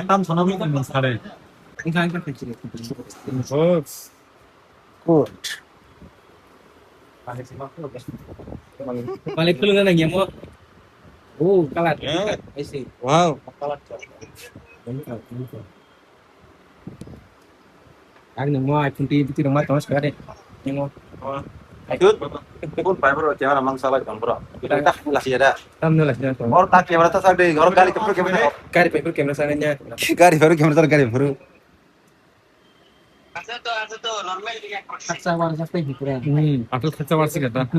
Tam sana mı mı sare? Good. Balik dulu kan lagi mau. Kalat. Yeah. I see. Wow. Ang nung mo iPhone TV ti rumah terus ka deh. Yang mo. Ikut. Pun pai bro, jangan amang salah kan bro. Kita tak lah sih ada. Alhamdulillah sudah. Or tak kamera tas ada. Or kali kepro kamera. Kari paper kamera sananya. Kari baru kamera tar kari baru. Saksa war saksa hiburan. Atau kacau warsi kata.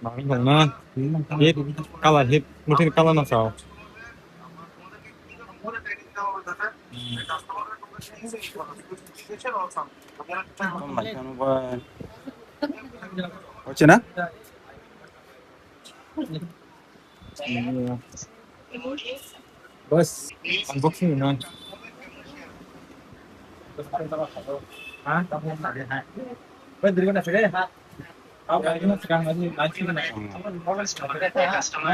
Bang na. Hit kalah hit mungkin kalah nasau. Oke na? Bos. Unboxing na. Hah? Bos dari mana sih? Apa ini sekarang lagi mana?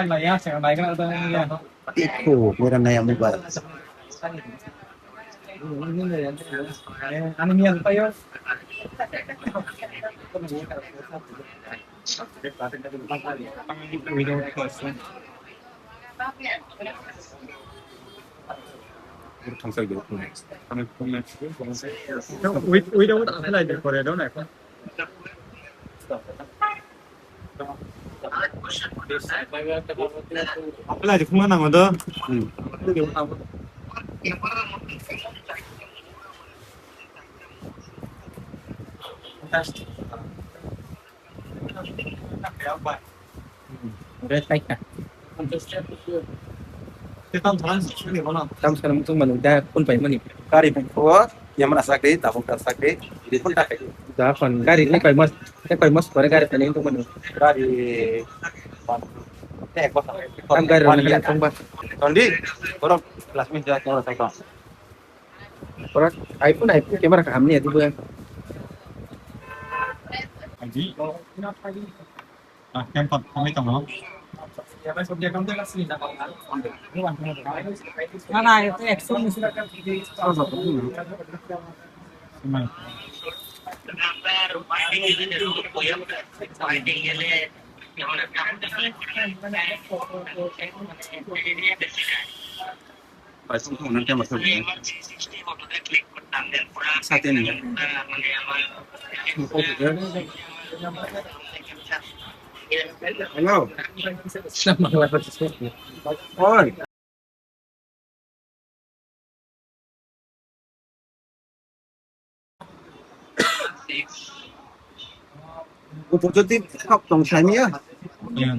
Nah, ya sekarang lagi kan ada ya. Itu bukan yang mobile. Ini yang apa yo? Bertanggung jawab. We don't apply like that for it, don't I? Apply di mana ada? Red light na. Kita transaksi mana? Tapos ka naman itong manuda, kung pa yung manip. Kari po, yang mana sakit, tabung tak sakit, jadi pun tak sakit. Dahon, gari, ini koy mas, pare gari pa na itong manu. Kari, bos. Ang gari rin na itong ba. Tondi, orang kelas minta kalau saya kau. Pare, iPhone, camera ka hamni, ito ba? Haji, yang kami tahu. Nah, itu Exxon Pasal tu nanti masuk. Saat ini. Hello. Oi. Ủa, tôi tiếp học tổng sai mía. Iya.